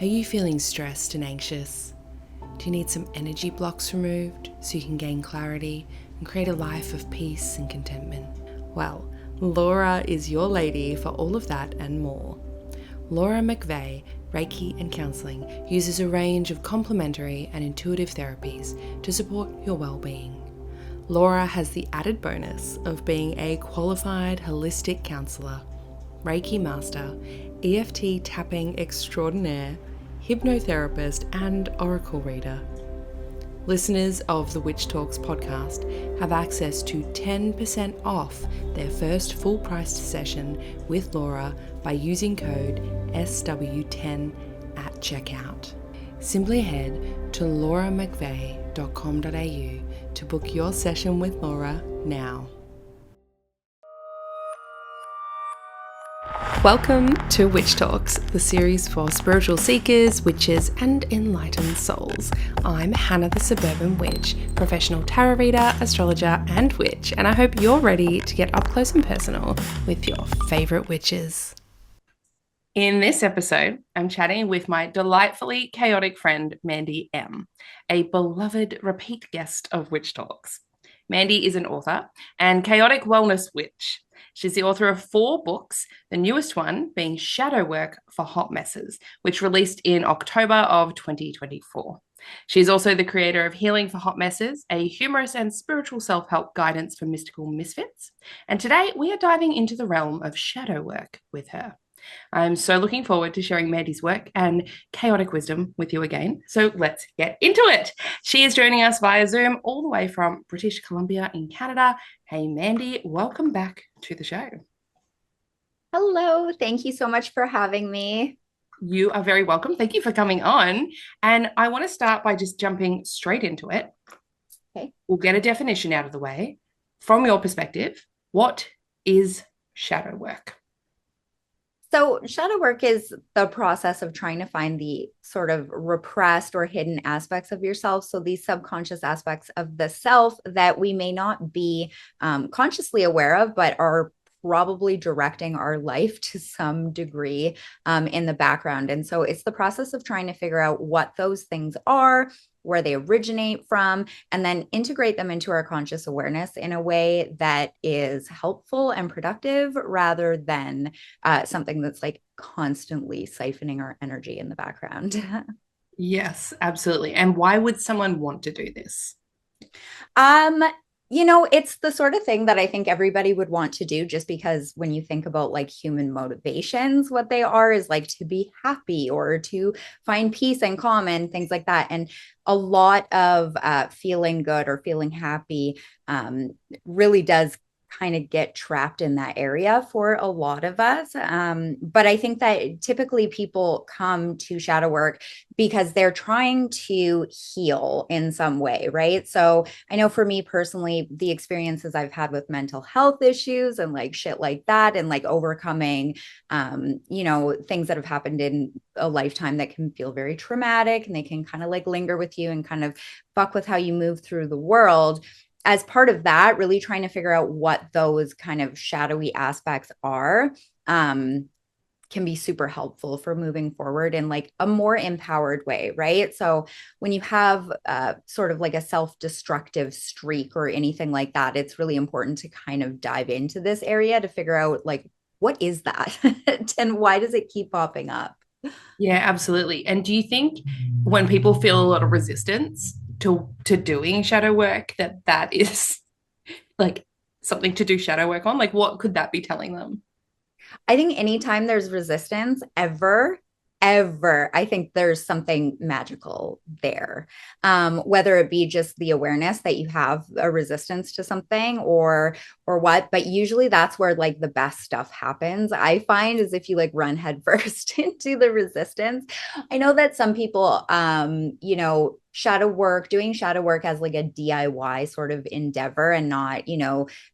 Are you feeling stressed and anxious? Do you need some energy blocks removed so you can gain clarity and create a life of peace and contentment? Well, Laura is your lady for all of that and more. Laura McVeigh, Reiki and Counselling, uses a range of complementary and intuitive therapies to support your well-being. Laura has the added bonus of being a qualified holistic counsellor, Reiki master, EFT tapping extraordinaire, hypnotherapist, and oracle reader. Listeners of the Witch Talks podcast have access to 10% off their first full-priced session with Laura by using code SW10 at checkout. Simply head to lauramcveigh.com.au to book your session with Laura now. Welcome to Witch Talks, the series for spiritual seekers, witches, and enlightened souls. I'm Hana the Suburban Witch, professional tarot reader, astrologer, and witch, and I hope you're ready to get up close and personal with your favorite witches. In this episode, I'm chatting with my delightfully chaotic friend, Mandi Em, a beloved repeat guest of Witch Talks. Mandi is an author and chaotic wellness witch. She's the author of 4 books, the newest one being Shadow Work for Hot Messes, which released in October of 2024. She's also the creator of Healing for Hot Messes, a humorous and spiritual self-help guidance for mystical misfits. And today we are diving into the realm of shadow work with her. I'm so looking forward to sharing Mandi's work and chaotic wisdom with you again. So let's get into it. She is joining us via Zoom all the way from British Columbia in Canada. Hey, Mandi, welcome back to the show. Hello. Thank you so much for having me. You are very welcome. Thank you for coming on. And I want to start by just jumping straight into it. Okay. We'll get a definition out of the way. From your perspective, what is shadow work? So shadow work is the process of trying to find the sort of repressed or hidden aspects of yourself. So these subconscious aspects of the self that we may not be consciously aware of, but are probably directing our life to some degree in the background. And so it's the process of trying to figure out what those things are, where they originate from, and then integrate them into our conscious awareness in a way that is helpful and productive rather than something that's like constantly siphoning our energy in the background. Yes, absolutely. And why would someone want to do this? It's the sort of thing that I think everybody would want to do just because when you think about like human motivations, what they are is like to be happy or to find peace and calm and things like that. And a lot of feeling good or feeling happy really does kind of get trapped in that area for a lot of us. But I think that typically people come to shadow work because they're trying to heal in some way, right? So I know for me personally, the experiences I've had with mental health issues and like shit like that, and like overcoming, things that have happened in a lifetime that can feel very traumatic and they can kind of like linger with you and kind of fuck with how you move through the world. As part of that, really trying to figure out what those kind of shadowy aspects are, can be super helpful for moving forward in like a more empowered way, right? So when you have sort of like a self-destructive streak or anything like that, it's really important to kind of dive into this area to figure out like, what is that? And why does it keep popping up? Yeah, absolutely. And do you think when people feel a lot of resistance to doing shadow work, that is like something to do shadow work on? Like, what could that be telling them? I think anytime there's resistance ever, I think there's something magical there. Whether it be just the awareness that you have a resistance to something or what, but usually that's where like the best stuff happens. I find is if you like run headfirst into the resistance. I know that some people doing shadow work as like a DIY sort of endeavor and not,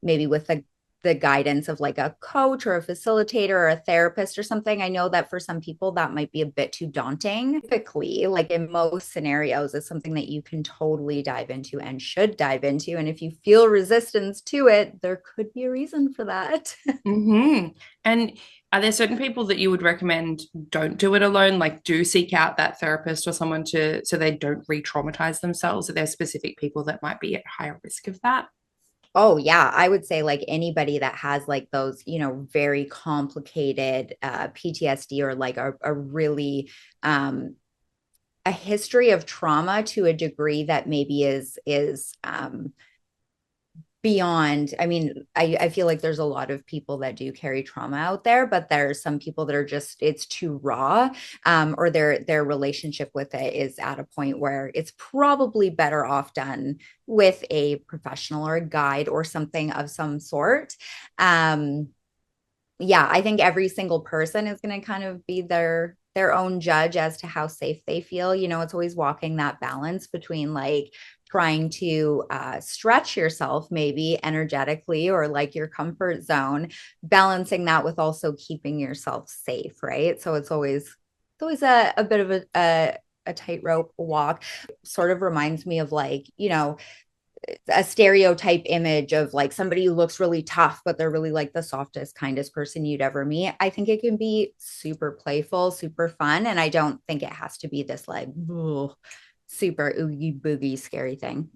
maybe with the the guidance of like a coach or a facilitator or a therapist or something. I know that for some people that might be a bit too daunting. Typically, like in most scenarios, it's something that you can totally dive into and should dive into. And if you feel resistance to it, there could be a reason for that. Mm-hmm. And are there certain people that you would recommend don't do it alone? Like, do seek out that therapist or someone to so they don't re-traumatize themselves? Are there specific people that might be at higher risk of that? Oh yeah, I would say like anybody that has like those, very complicated PTSD or like a really a history of trauma to a degree that maybe is beyond. I mean, I feel like there's a lot of people that do carry trauma out there, but there's some people that are just it's too raw, or their relationship with it is at a point where it's probably better off done with a professional or a guide or something of some sort. um yeah, I think every single person is going to kind of be their own judge as to how safe they feel. It's always walking that balance between like trying to stretch yourself maybe energetically or like your comfort zone, balancing that with also keeping yourself safe, right? So it's always a bit of a tightrope walk. Sort of reminds me of like, a stereotype image of like somebody who looks really tough, but they're really like the softest, kindest person you'd ever meet. I think it can be super playful, super fun. And I don't think it has to be this like super oogie boogie scary thing.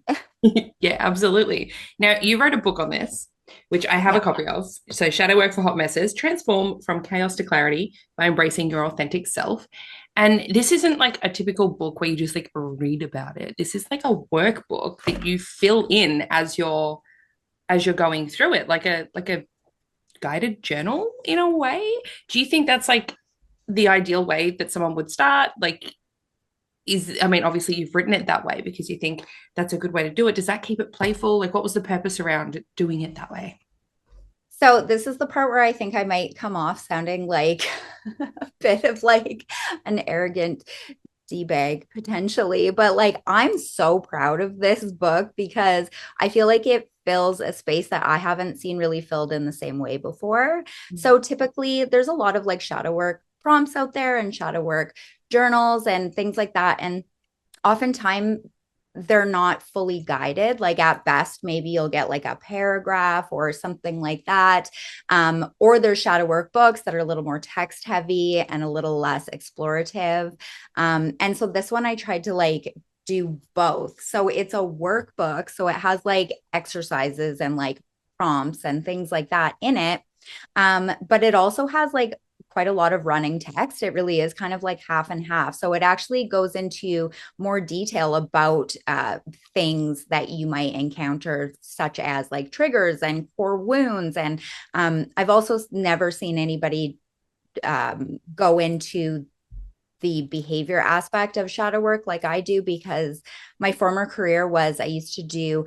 Yeah, absolutely. Now, you wrote a book on this, which I have Yeah. a copy of. So, Shadow Work for Hot Messes: Transform from Chaos to Clarity by Embracing Your Authentic Self. And this isn't like a typical book where you just like read about it. This is like a workbook that you fill in as you're going through it, like a guided journal in a way. Do you think that's like the ideal way that someone would start? Like, I mean, obviously you've written it that way because you think that's a good way to do it. Does that keep it playful? Like, what was the purpose around doing it that way? So this is the part where I think I might come off sounding like a bit of like an arrogant D-bag potentially, but like I'm so proud of this book because I feel like it fills a space that I haven't seen really filled in the same way before. So typically there's a lot of like shadow work prompts out there and shadow work journals and things like that. And oftentimes they're not fully guided. Like at best, maybe you'll get like a paragraph or something like that. Or there's shadow work books that are a little more text heavy and a little less explorative. And so this one I tried to like do both. So it's a workbook. So it has like exercises and like prompts and things like that in it. But it also has like quite a lot of running text. It really is kind of like half and half. So it actually goes into more detail about things that you might encounter, such as like triggers and core wounds. And I've also never seen anybody go into the behavior aspect of shadow work like I do, because my former career was I used to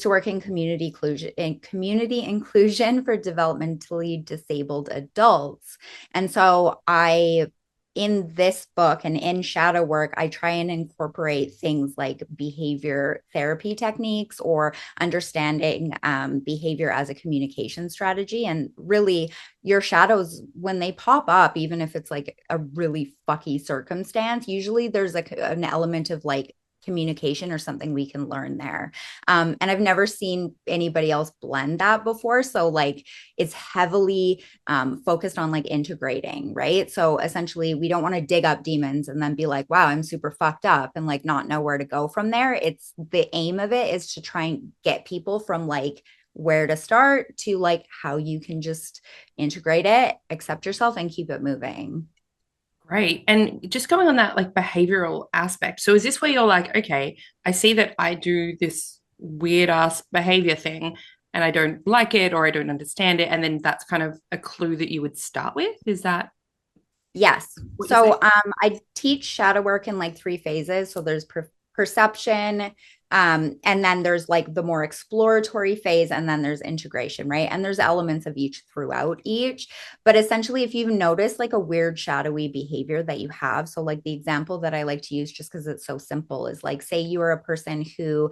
work in community inclusion for developmentally disabled adults. And so in this book and in shadow work, I try and incorporate things like behavior therapy techniques or understanding behavior as a communication strategy. And really, your shadows, when they pop up, even if it's like a really fucky circumstance, usually there's like an element of like communication or something we can learn there. And I've never seen anybody else blend that before. So like it's heavily focused on like integrating, right? So essentially we don't want to dig up demons and then be like, wow, I'm super fucked up and like not know where to go from there. It's the aim of it is to try and get people from like where to start to like how you can just integrate it, accept yourself and keep it moving. Great. And just going on that like behavioral aspect. So is this where you're like, okay, I see that I do this weird ass behavior thing and I don't like it or I don't understand it. And then that's kind of a clue that you would start with? Is that Yes. what you're So saying? I teach shadow work in like three phases. So there's perception, and then there's like the more exploratory phase, and then there's integration, right? And there's elements of each throughout each. But essentially, if you've noticed like a weird shadowy behavior that you have, so like the example that I like to use just because it's so simple is like, say you are a person who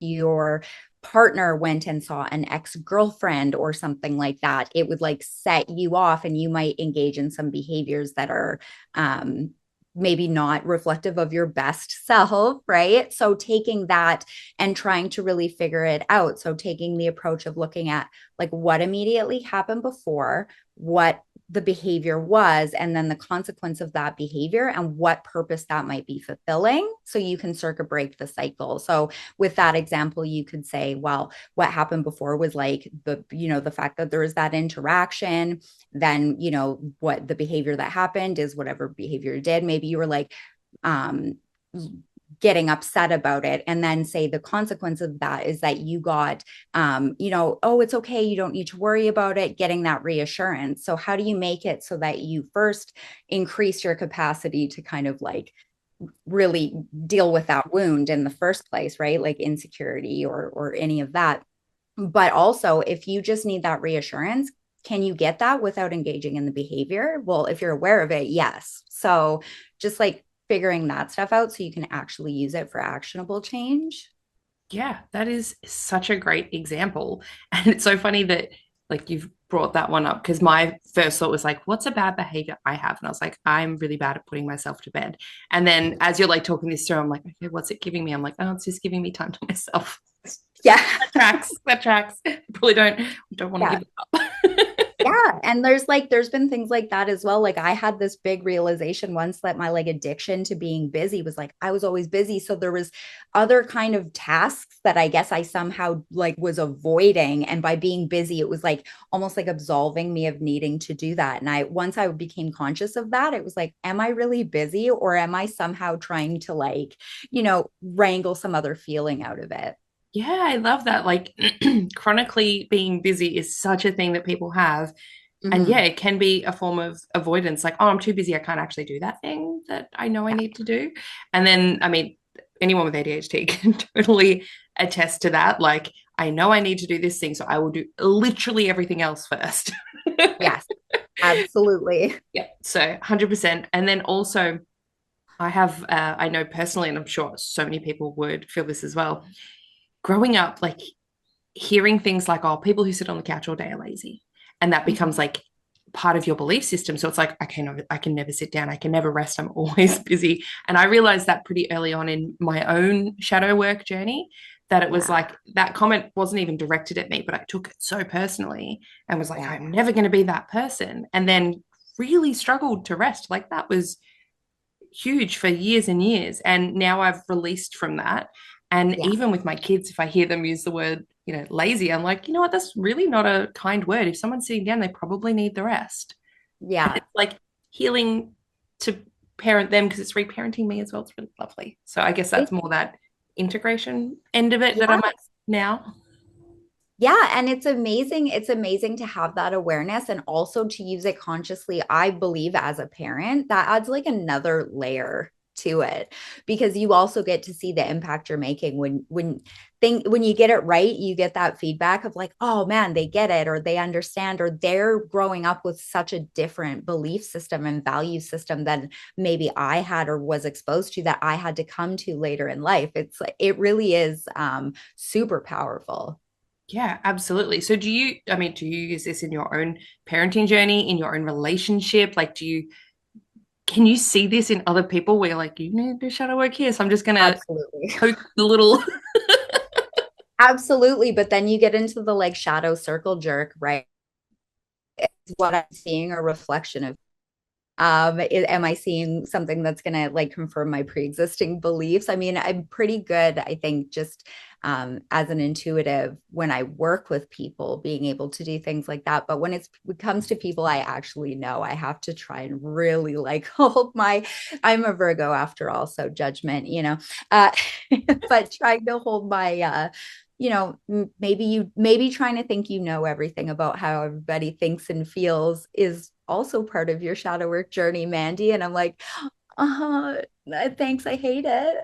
you're partner went and saw an ex-girlfriend or something like that, it would like set you off and you might engage in some behaviors that are maybe not reflective of your best self, right? So taking that and trying to really figure it out. So taking the approach of looking at like what immediately happened before, what the behavior was, and then the consequence of that behavior and what purpose that might be fulfilling. So you can circuit break the cycle. So with that example, you could say, well, what happened before was like the fact that there was that interaction. Then, what the behavior that happened is whatever behavior you did. Maybe you were like, getting upset about it, and then say the consequence of that is that you got oh, it's okay, you don't need to worry about it, getting that reassurance. So how do you make it so that you first increase your capacity to kind of like really deal with that wound in the first place, right? Like insecurity or any of that. But also, if you just need that reassurance, can you get that without engaging in the behavior? Well, if you're aware of it, yes. So just like figuring that stuff out so you can actually use it for actionable change. Yeah, that is such a great example. And it's so funny that like you've brought that one up because my first thought was like, what's a bad behavior I have? And I was like, I'm really bad at putting myself to bed. And then as you're like talking this through, I'm like, okay, what's it giving me? I'm like, oh, it's just giving me time to myself. Yeah. That tracks. That tracks. I probably don't want to Yeah. give it up. Yeah. And there's been things like that as well. Like I had this big realization once that my like addiction to being busy was like, I was always busy. So there was other kind of tasks that I guess I somehow like was avoiding. And by being busy, it was like almost like absolving me of needing to do that. And once I became conscious of that, it was like, am I really busy or am I somehow trying to like, wrangle some other feeling out of it? Yeah, I love that. Like chronically being busy is such a thing that people have. And yeah, Mm-hmm. it can be a form of avoidance. Like, oh, I'm too busy. I can't actually do that thing that I know I Yeah. need to do. And then, I mean, anyone with ADHD can totally attest to that. Like, I know I need to do this thing, so I will do literally everything else first. Yes, absolutely. Yeah, so 100%. And then also, I know personally, and I'm sure so many people would feel this as well. Growing up, like hearing things like, oh, people who sit on the couch all day are lazy. And that becomes Mhm. like part of your belief system. So it's like, I can never sit down. I can never rest. I'm always busy. And I realized that pretty early on in my own shadow work journey, that it was Yeah. like that comment wasn't even directed at me, but I took it so personally and was like, Yeah. I'm never going to be that person. And then really struggled to rest. Like that was huge for years and years. And now I've released from that. And Yeah. even with my kids, if I hear them use the word, lazy, I'm like, you know what? That's really not a kind word. If someone's sitting down, they probably need the rest. And Yeah. it's like healing to parent them because it's reparenting me as well. It's really lovely. So I guess that's It, more that integration end of it that I'm yeah. at now. Yeah. And it's amazing. It's amazing to have that awareness and also to use it consciously. I believe as a parent, that adds like another layer to it because you also get to see the impact you're making when you get it right, you get that feedback of like, oh man, they get it or they understand or they're growing up with such a different belief system and value system than maybe I had or was exposed to that I had to come to later in life. It really is super powerful. Yeah, absolutely. So do you use this in your own parenting journey, in your own relationship? Like, can you see this in other people where you're like, you need to shadow work here? So I'm just gonna Absolutely. poke the little. Absolutely. But then you get into the like shadow circle jerk, right? Is what I'm seeing a reflection of am I seeing something that's going to like confirm my pre-existing beliefs? I mean, I'm pretty good, I think, just as an intuitive when I work with people, being able to do things like that. But when it comes to people I actually know, I have to try and really like hold my, I'm a Virgo after all, so judgment, uh, but trying to hold my, maybe trying to think everything about how everybody thinks and feels is also part of your shadow work journey, Mandy. And I'm like, uh thanks, I hate it.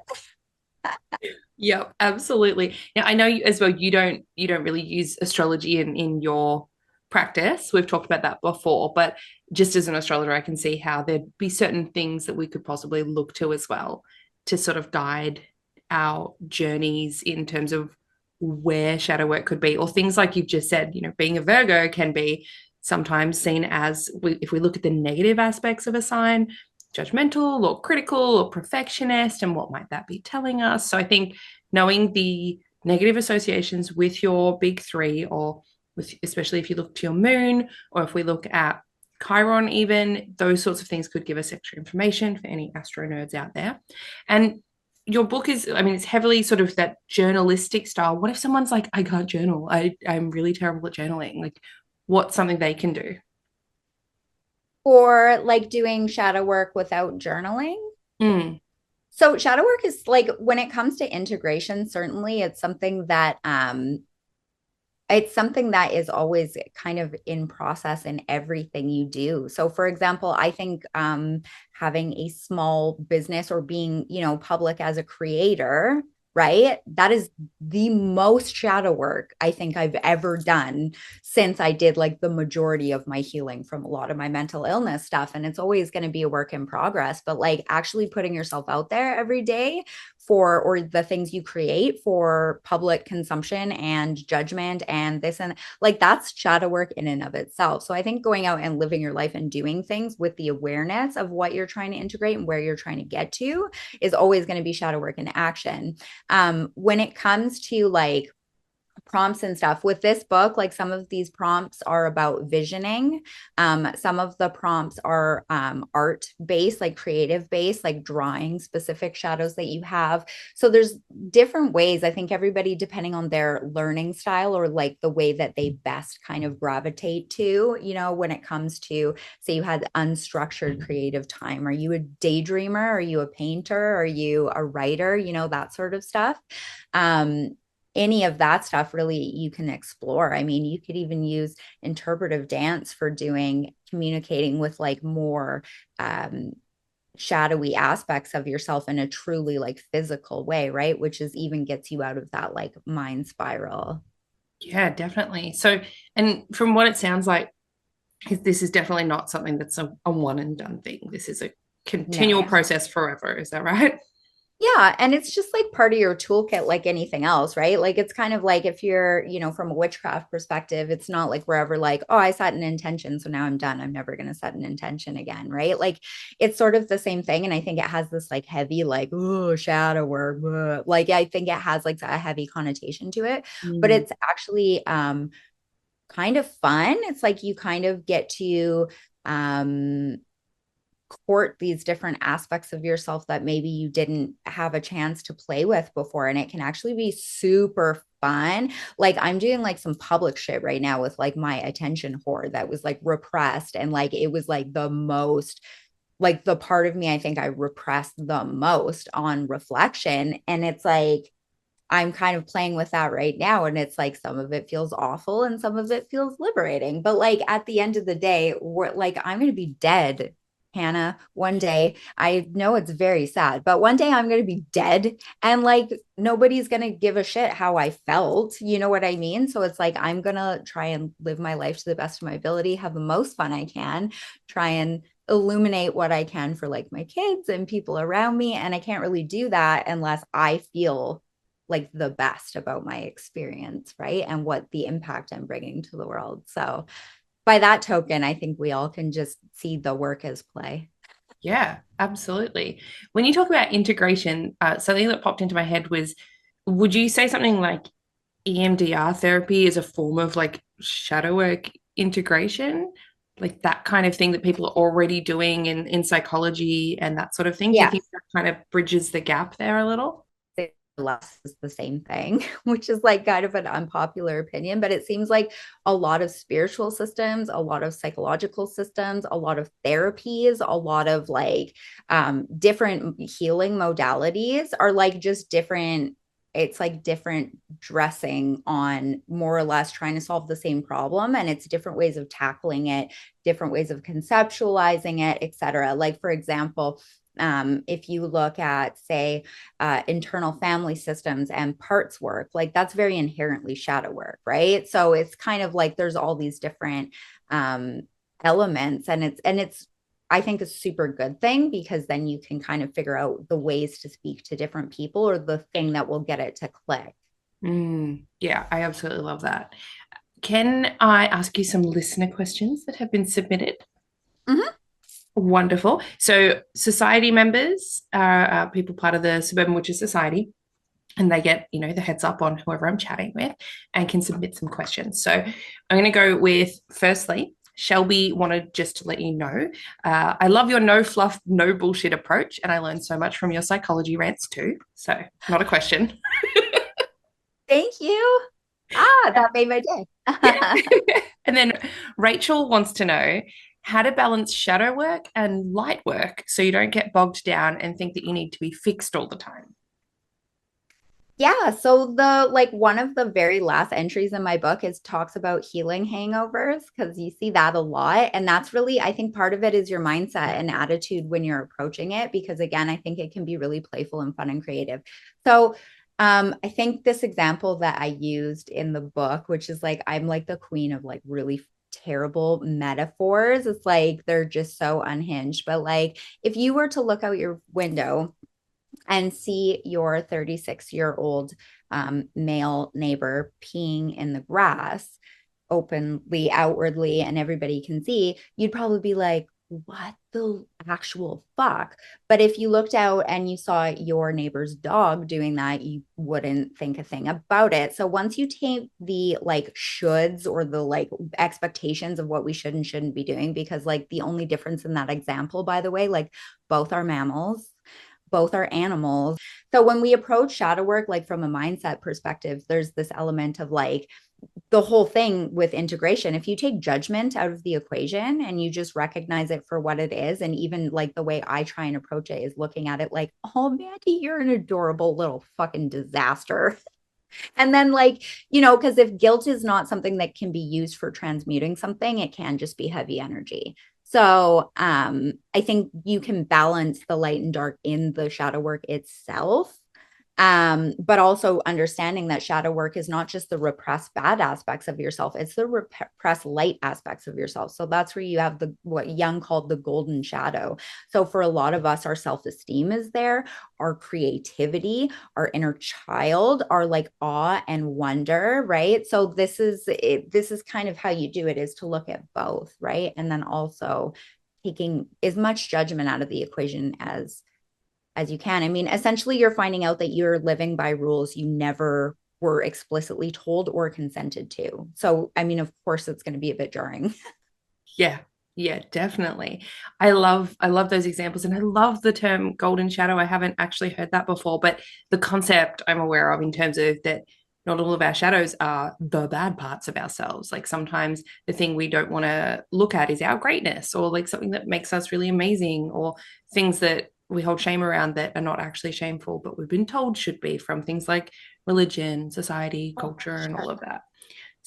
Yep, absolutely. Now I know as well you don't really use astrology in your practice. We've talked about that before, but just as an astrologer, I can see how there'd be certain things that we could possibly look to as well to sort of guide our journeys in terms of where shadow work could be, or things like you've just said, being a Virgo can be sometimes seen as, if we look at the negative aspects of a sign, judgmental or critical or perfectionist, and what might that be telling us? So I think knowing the negative associations with your big three, or with, especially if you look to your moon, or if we look at Chiron, even those sorts of things could give us extra information for any astro nerds out there. And your book is, I mean, it's heavily sort of that journalistic style. What if someone's like, I can't journal, I'm really terrible at journaling? Like, what's something they can do? Or like doing shadow work without journaling. Mm. So shadow work is like, when it comes to integration, certainly it's something that is always kind of in process in everything you do. So for example, I think having a small business or being, public as a creator, right? That is the most shadow work I think I've ever done since I did like the majority of my healing from a lot of my mental illness stuff. And it's always going to be a work in progress, but like actually putting yourself out there every day or the things you create for public consumption and judgment and this and like that's shadow work in and of itself. So I think going out and living your life and doing things with the awareness of what you're trying to integrate and where you're trying to get to is always going to be shadow work in action. When it comes to like prompts and stuff with this book, like some of these prompts are about visioning, some of the prompts are art based, like creative based, like drawing specific shadows that you have. So there's different ways. I think everybody, depending on their learning style or like the way that they best kind of gravitate to, when it comes to, say you had unstructured creative time, are you a daydreamer, are you a painter, are you a writer, that sort of stuff. Any of that stuff really you can explore. I mean, you could even use interpretive dance for communicating with like more shadowy aspects of yourself in a truly like physical way, right? Which is even gets you out of that like mind spiral. Yeah, definitely. So, and from what it sounds like, this is definitely not something that's a one and done thing. This is a continual No. process forever. Is that right? Yeah, and it's just like part of your toolkit, like anything else, right? Like it's kind of like if you're, from a witchcraft perspective, it's not like we're ever like, oh, I set an intention, so now I'm done. I'm never going to set an intention again, right? Like it's sort of the same thing. And I think it has this like heavy, like, oh, shadow work. Like I think it has like a heavy connotation to it, but Mm. it's actually kind of fun. It's like you kind of get to court these different aspects of yourself that maybe you didn't have a chance to play with before. And it can actually be super fun. Like I'm doing like some public shit right now with like my attention whore that was like repressed. And like it was like the most, like the part of me I think I repressed the most on reflection. And it's like, I'm kind of playing with that right now. And it's like some of it feels awful and some of it feels liberating. But like at the end of the day, we're like, I'm going to be dead, Hannah, one day. I know it's very sad, but one day I'm going to be dead and like nobody's going to give a shit how I felt. You know what I mean? So it's like I'm going to try and live my life to the best of my ability, have the most fun I can, try and illuminate what I can for like my kids and people around me. And I can't really do that unless I feel like the best about my experience, right? And what the impact I'm bringing to the world. So by that token, I think we all can just see the work as play. Yeah, absolutely. When you talk about integration, something that popped into my head was, would you say something like EMDR therapy is a form of like shadow work integration? Like that kind of thing that people are already doing in psychology and that sort of thing? Do you think Yes. that kind of bridges the gap there a little? Less is the same thing, which is like kind of an unpopular opinion, but it seems like a lot of spiritual systems, a lot of psychological systems, a lot of therapies, a lot of like different healing modalities are like just different. It's like different dressing on more or less trying to solve the same problem. And it's different ways of tackling it, different ways of conceptualizing it, et cetera. Like, for example, if you look at, say, internal family systems and parts work, like that's very inherently shadow work, right? So it's kind of like there's all these different um, elements, and it's I think a super good thing because then you can kind of figure out the ways to speak to different people or the thing that will get it to click. Yeah, I absolutely love that. Can I ask you some listener questions that have been submitted? Mhm. Wonderful. So, society members are people part of the Suburban Witches Society, and they get, the heads up on whoever I'm chatting with and can submit some questions. So, I'm going to go with firstly, Shelby wanted just to let you know, I love your no fluff, no bullshit approach, and I learned so much from your psychology rants too. So, not a question. Thank you. Ah, that made my day. And then Rachel wants to know how to balance shadow work and light work so you don't get bogged down and think that you need to be fixed all the time. Yeah, so the like one of the very last entries in my book is talks about healing hangovers because you see that a lot. And that's really, I think part of it is your mindset and attitude when you're approaching it, because again, I think it can be really playful and fun and creative. So I think this example that I used in the book, which is like I'm like the queen of like really terrible metaphors. It's like they're just so unhinged. But like if you were to look out your window and see your 36-year-old male neighbor peeing in the grass openly, outwardly, and everybody can see, you'd probably be like, what the actual fuck? But if you looked out and you saw your neighbor's dog doing that, you wouldn't think a thing about it. So once you take the like shoulds or the like expectations of what we should and shouldn't be doing, because like the only difference in that example, by the way, like both are mammals, both are animals. So when we approach shadow work, like from a mindset perspective, there's this element of like the whole thing with integration. If you take judgment out of the equation and you just recognize it for what it is, and even like the way I try and approach it is looking at it like, oh, Mandy, you're an adorable little fucking disaster. And then, like, because if guilt is not something that can be used for transmuting something, it can just be heavy energy. So I think you can balance the light and dark in the shadow work itself. But also understanding that shadow work is not just the repressed bad aspects of yourself, it's the repressed light aspects of yourself. So that's where you have the what Jung called the golden shadow. So for a lot of us, our self-esteem is there, our creativity, our inner child, our like awe and wonder, right? So this is it, this is kind of how you do it, is to look at both, right? And then also taking as much judgment out of the equation as you can. I mean, essentially, you're finding out that you're living by rules you never were explicitly told or consented to. So, I mean, of course, it's going to be a bit jarring. Yeah. Yeah, definitely. I love those examples, and I love the term golden shadow. I haven't actually heard that before, but the concept I'm aware of in terms of that not all of our shadows are the bad parts of ourselves. Like sometimes the thing we don't want to look at is our greatness, or like something that makes us really amazing, or things that we hold shame around that are not actually shameful, but we've been told should be, from things like religion, society, Oh, culture, and all sure. of that.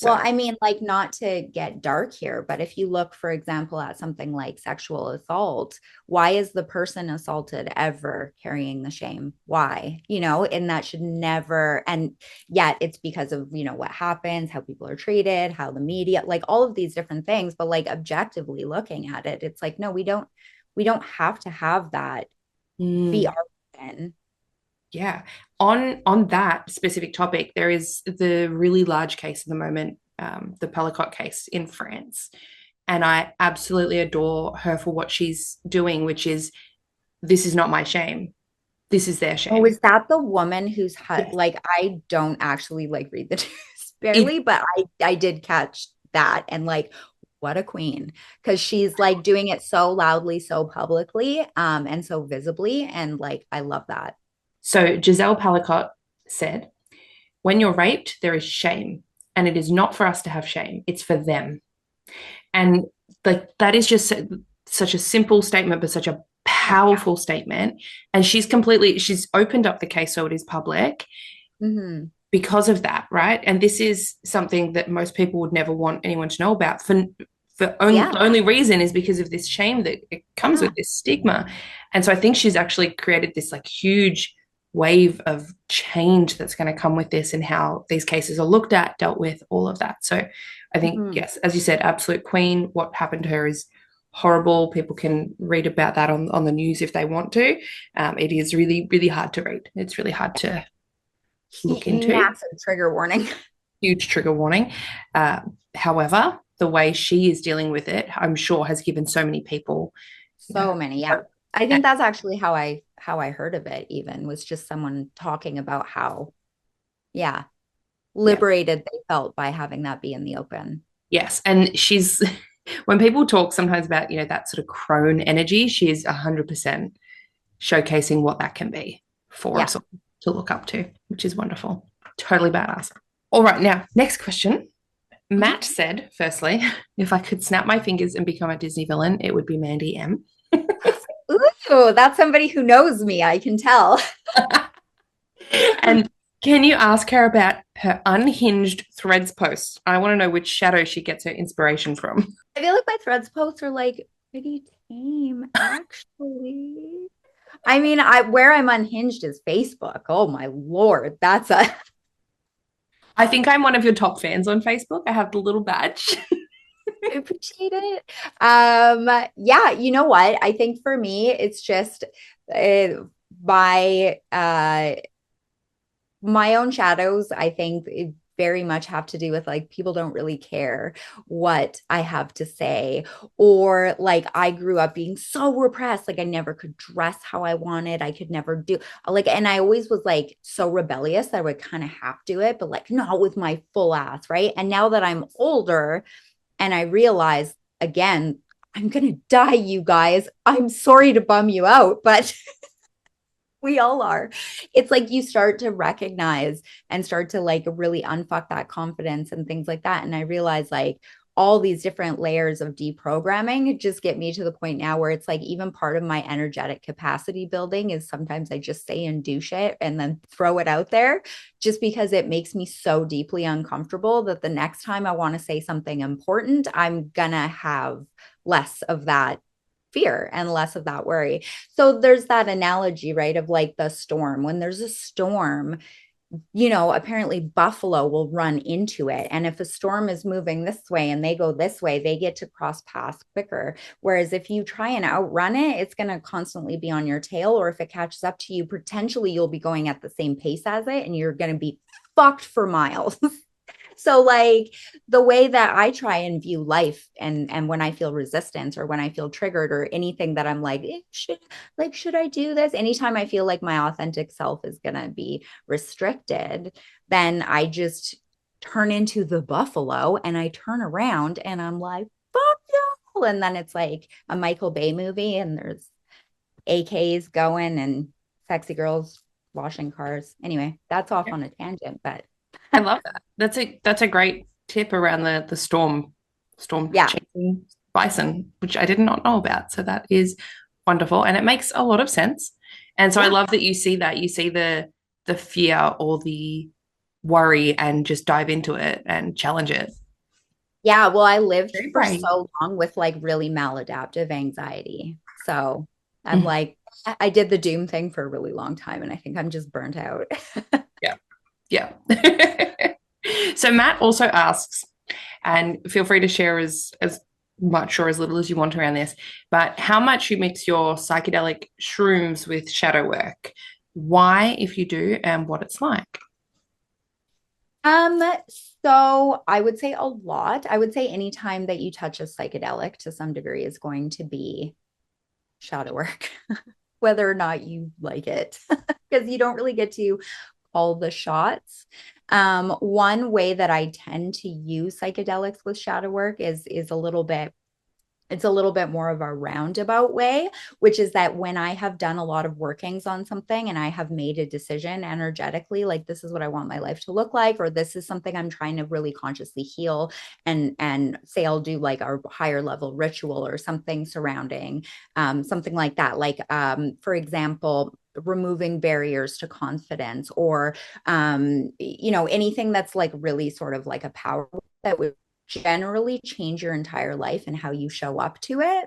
Well, So I mean, like, not to get dark here, but if you look, for example, at something like sexual assault, why is the person assaulted ever carrying the shame? Why? And that should never, and yet it's because of, what happens, how people are treated, how the media, like all of these different things. But like objectively looking at it, it's like, no, we don't have to have that be mm, our sin. yeah. On that specific topic, there is the really large case at the moment, the Palicot case in France. And I absolutely adore her for what she's doing, which is, this is not my shame. This is their Oh, shame. is that the woman who's Yes. like I don't actually like read the news It barely, but I did catch that and like what a queen, because she's like doing it so loudly, so publicly, and so visibly, and like I love that. so Giselle Palicot said, when you're raped, there is shame. And it is not for us to have shame. It's for them. And like that is just such a simple statement, but such a powerful statement. And she's opened up the case so it is public Hmm. because of that, right? And this is something that most people would never want anyone to know about. Yeah, The only reason is because of this shame that it comes yeah. with, this stigma. And so I think she's actually created this like huge wave of change that's going to come with this, and how these cases are looked at, dealt with, all of that. So I think, Hmm. yes, as you said, absolute queen. What happened to her is horrible. People can read about that on the news if they want to. It is really, really hard to read. It's really hard to look into. Massive trigger warning. Huge trigger warning. Uh, However, the way she is dealing with it, I'm sure, has given so many people, you know, So many, yeah. I think that's actually how I heard of it, even was just someone talking about how, yeah, yeah, liberated they felt by having that be in the open. yes. And she's, when people talk sometimes about, that sort of crone energy, she is 100% showcasing what that can be for Yeah. us all to look up to, which is wonderful. Totally badass. All right, now, next question. Matt Mhm. said, firstly, if I could snap my fingers and become a Disney villain, it would be Mandi Em. Ooh, that's somebody who knows me, I can tell. And can you ask her about her unhinged threads posts? I want to know which shadow she gets her inspiration from. I feel like my threads posts are like pretty tame, actually. I mean, I where I'm unhinged is Facebook. Oh my Lord, that's a I think I'm one of your top fans on Facebook. I have the little badge. I appreciate it. Yeah, you know what? I think for me, it's just uh, my my own shadows. I think it very much have to do with like people don't really care what I have to say, or like I grew up being so repressed, like I never could dress how I wanted. I could never do like, and I always was like so rebellious that I would kind of have to it, but like not with my full ass, right? And now that I'm older and I realized again, I'm going to die, you guys. I'm sorry to bum you out, but we all are. It's like you start to recognize and start to like really unfuck that confidence and things like that. And I realize like all these different layers of deprogramming just get me to the point now where it's like even part of my energetic capacity building is sometimes I just say and do shit and then throw it out there just because it makes me so deeply uncomfortable that the next time I want to say something important, I'm gonna have less of that fear and less of that worry. So there's that analogy, right, of like the storm. When there's a storm, apparently buffalo will run into it. And if a storm is moving this way and they go this way, they get to cross paths quicker. Whereas if you try and outrun it, it's going to constantly be on your tail. Or if it catches up to you, potentially you'll be going at the same pace as it and you're going to be fucked for miles. So like the way that I try and view life and when I feel resistance or when I feel triggered or anything that I'm like, should I do this? Anytime I feel like my authentic self is gonna be restricted, then I just turn into the buffalo and I turn around and I'm like, fuck you. And then it's like a Michael Bay movie and there's AKs going and sexy girls washing cars. Anyway, that's off on a tangent, but I love that. That's a great tip around the storm yeah. chasing bison, which I did not know about. So that is wonderful, and it makes a lot of sense. And so I Yeah. love that you see that. You see the fear or the worry and just dive into it and challenge it. Yeah, well, I lived Very for brave. so long with like really maladaptive anxiety. So I'm Mhm. like, I did the doom thing for a really long time, and I think I'm just burnt out. Yeah. Yeah. So Matt also asks, and feel free to share as much or as little as you want around this, but how much you mix your psychedelic shrooms with shadow work, why, if you do, and what it's like. Um, so I would say a lot. I would say anytime that you touch a psychedelic to some degree is going to be shadow work, whether or not you like it, because you don't really get to call the shots. One way that I tend to use psychedelics with shadow work is a little bit it's a little bit more of a roundabout way, which is that when I have done a lot of workings on something and I have made a decision energetically, like this is what I want my life to look like, or this is something I'm trying to really consciously heal, and say I'll do like a higher level ritual or something surrounding something like that. Like for example, removing barriers to confidence or anything that's like really sort of like a power that would generally change your entire life and how you show up to it.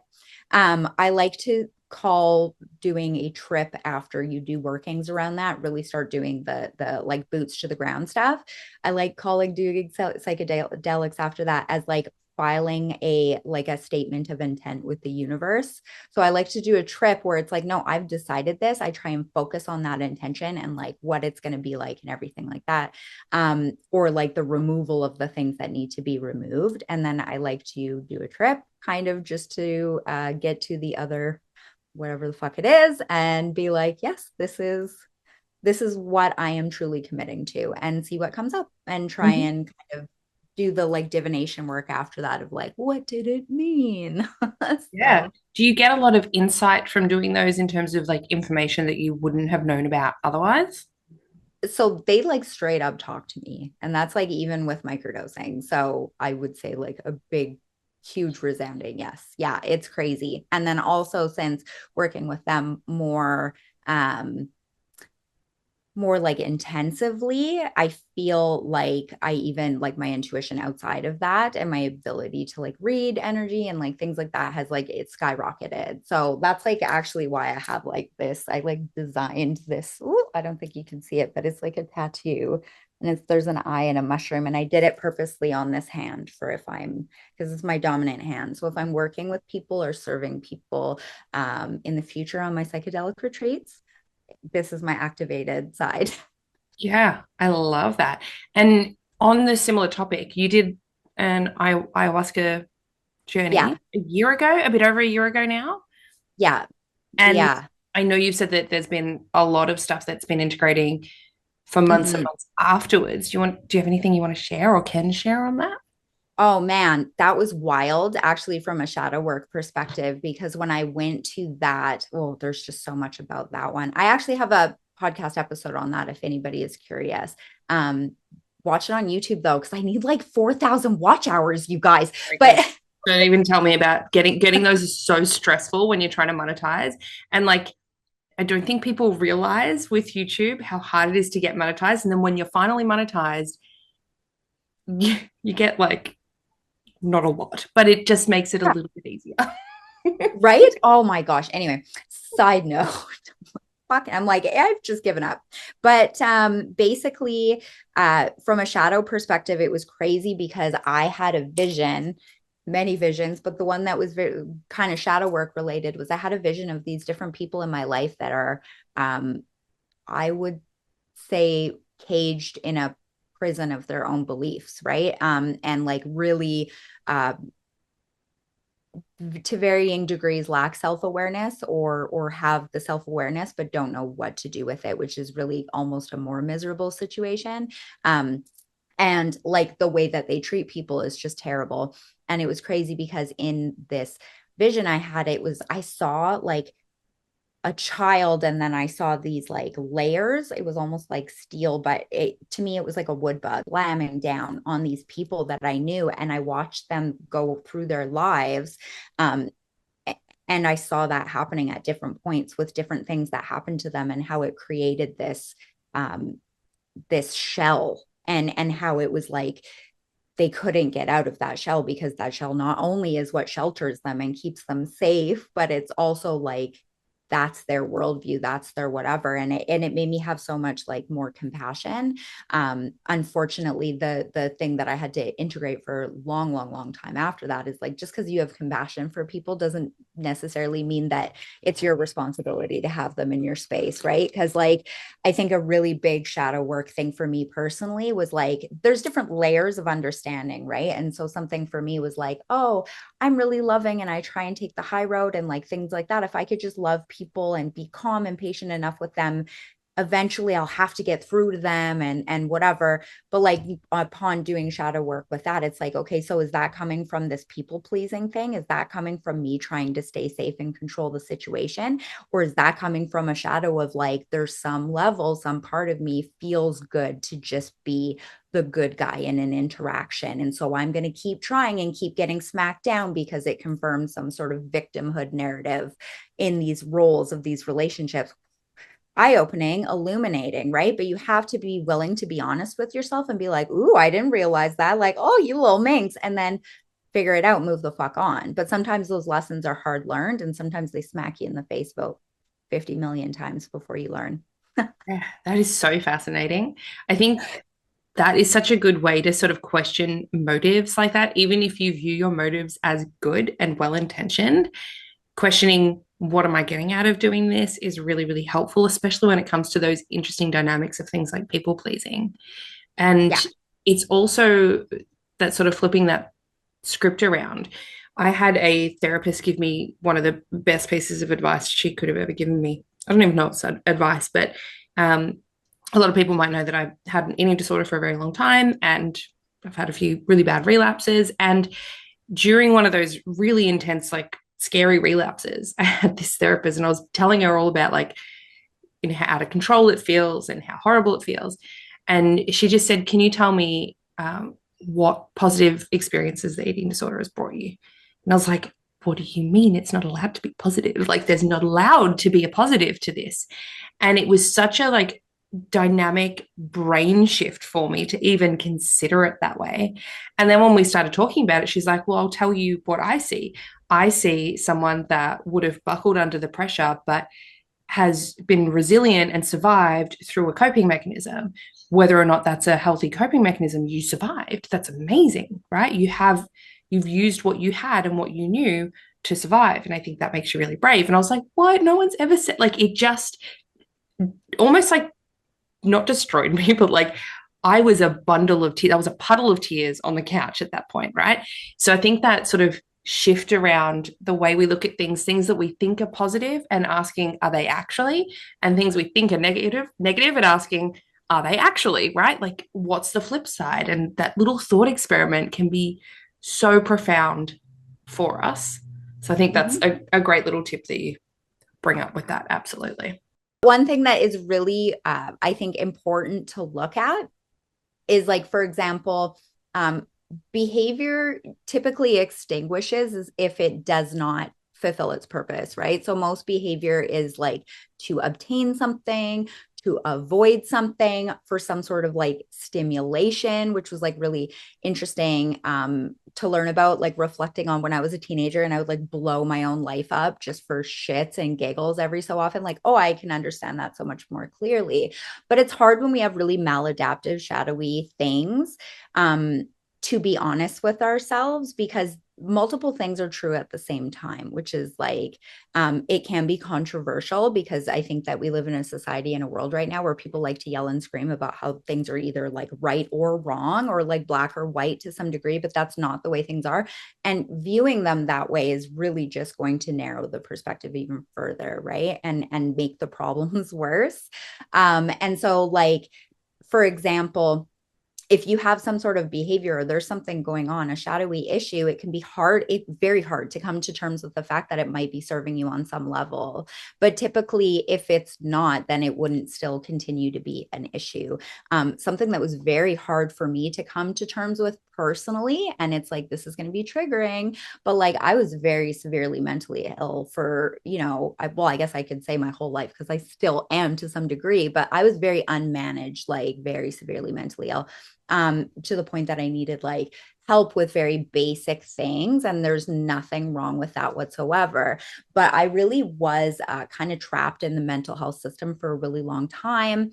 I like to call doing a trip after you do workings around that, really start doing the like boots to the ground stuff. I like calling doing psychedelics after that as like filing a statement of intent with the universe. So I like to do a trip where it's like, no, I've decided this. I try and focus on that intention and like what it's going to be like and everything like that. Or like the removal of the things that need to be removed. And then I like to do a trip kind of just to get to the other whatever the fuck it is and be like, yes, this is what I am truly committing to, and see what comes up and try Mhm. and kind of do the like divination work after that of like, what did it mean? Yeah. So, Do you get a lot of insight from doing those in terms of like information that you wouldn't have known about otherwise? so they like straight up talk to me, and that's like even with microdosing. So I would say like a big, huge resounding yes. Yeah, it's crazy. And then also since working with them um, more like intensively, I feel like I even like my intuition outside of that and my ability to like read energy and like things like that has like it skyrocketed. So that's like actually why I have like this. I like designed this. Ooh, I don't think you can see it, but it's like a tattoo. And there's an eye and a mushroom. And I did it purposely on this hand for if I'm because it's my dominant hand. So if I'm working with people or serving people in the future on my psychedelic retreats, this is my activated side. Yeah, I love that. And on the similar topic, you did an ayahuasca Yeah. journey a year ago, a bit over a year ago now. Yeah. And Yeah. I know you've said that there's been a lot of stuff that's been integrating for months and Mhm. months afterwards. Do you have anything you want to share or can share on that? Oh man, that was wild actually from a shadow work perspective because when I went to that, well, there's just so much about that one. I actually have a podcast episode on that if anybody is curious. Um, Watch it on YouTube though, because I need like 4,000 watch hours, you guys. Very But good. Don't even tell me about getting those is so stressful when you're trying to monetize. And like I don't think people realize with YouTube how hard it is to get monetized. And then when you're finally monetized, you get like not a lot, but it just makes it a little bit easier. right? Oh my gosh. Anyway, side note. Fuck, I'm like, I've just given up. But basically, from a shadow perspective, it was crazy because I had a vision, many visions, but the one that was very kind of shadow work related was I had a vision of these different people in my life that are, um, I would say, caged in a prison of their own beliefs, right? And like really uh, to varying degrees lack self-awareness or have the self-awareness but don't know what to do with it, which is really almost a more miserable situation. And like the way that they treat people is just terrible. And it was crazy because in this vision I had, it was I saw like a child and then I saw these like layers. It was almost like steel, but to me it was like a wood bug slamming down on these people that I knew, and I watched them go through their lives. um, and I saw that happening at different points with different things that happened to them and how it created um, this shell, and how it was like they couldn't get out of that shell because that shell not only is what shelters them and keeps them safe, but it's also like that's their worldview, that's their whatever. And it made me have so much like more compassion. Unfortunately, the thing that I had to integrate for a long, long, long time after that is like, just because you have compassion for people doesn't necessarily mean that it's your responsibility to have them in your space, right? Because like I think a really big shadow work thing for me personally was like, there's different layers of understanding, right? And so something for me was like, oh, I'm really loving and I try and take the high road and like things like that. If I could just love people and be calm and patient enough with them, eventually I'll have to get through to them and whatever. But like upon doing shadow work with that, it's like, okay, so is that coming from this people pleasing thing? Is that coming from me trying to stay safe and control the situation? Or is that coming from a shadow of like, there's some level, some part of me feels good to just be the good guy in an interaction. And so I'm going to keep trying and keep getting smacked down because it confirms some sort of victimhood narrative in these roles of these relationships. Eye opening, illuminating, right? But you have to be willing to be honest with yourself and be like, ooh, I didn't realize that. Like, oh, you little minx. And then figure it out, move the fuck on. But sometimes those lessons are hard learned and sometimes they smack you in the face about 50 million times before you learn. Yeah, that is so fascinating. I think That is such a good way to sort of question motives like that, even if you view your motives as good and well intentioned. Questioning what am I getting out of doing this is really, really helpful, especially when it comes to those interesting dynamics of things like people pleasing. And Yeah. it's also that sort of flipping that script around. I had a therapist give me one of the best pieces of advice she could have ever given me. I don't even know it's advice, but um, a lot of people might know that I've had an eating disorder for a very long time and I've had a few really bad relapses. And during one of those really intense, like scary relapses, I had this therapist and I was telling her all about like, you know, how out of control it feels and how horrible it feels. And she just said, can you tell me what positive experiences the eating disorder has brought you? And I was like, what do you mean it's not allowed to be positive? Like, there's not allowed to be a positive to this. And it was such a like dynamic brain shift for me to even consider it that way. And then when we started talking about it, she's like, well, I'll tell you what I see. I see someone that would have buckled under the pressure, but has been resilient and survived through a coping mechanism. Whether or not that's a healthy coping mechanism, you survived. That's amazing, right? You've used what you had and what you knew to survive. And I think that makes you really brave. And I was like, what? No one's ever said, like, it just almost like not destroyed me, but like I was a bundle of tears. I was a puddle of tears on the couch at that point, right? So I think that sort of shift around the way we look at things that we think are positive and asking, are they actually? And things we think are negative and asking, are they actually, right? Like, what's the flip side? And that little thought experiment can be so profound for us. So I think that's Mhm. a great little tip that you bring up with that. Absolutely. One thing that is really, I think, important to look at is like, for example, um, behavior typically extinguishes if it does not fulfill its purpose, right? So most behavior is like to obtain something, to avoid something for some sort of like stimulation, which was like really interesting to learn about, like reflecting on when I was a teenager and I would like blow my own life up just for shits and giggles every so often. Like, oh, I can understand that so much more clearly. But it's hard when we have really maladaptive, shadowy things to be honest with ourselves, because multiple things are true at the same time, which is like it can be controversial, because I think that we live in a society and a world right now where people like to yell and scream about how things are either like right or wrong or like black or white to some degree, but that's not the way things are. And viewing them that way is really just going to narrow the perspective even further, right? And make the problems worse. And so like, for example, if you have some sort of behavior or there's something going on, a shadowy issue, it can be hard, it's very hard to come to terms with the fact that it might be serving you on some level. But typically, if it's not, then it wouldn't still continue to be an issue. Something that was very hard for me to come to terms with personally, and it's like, this is going to be triggering, but like I was very severely mentally ill for, well, I guess I could say my whole life, because I still am to some degree, but I was very unmanaged, like very severely mentally ill, to the point that I needed like help with very basic things. And there's nothing wrong with that whatsoever. But I really was kind of trapped in the mental health system for a really long time.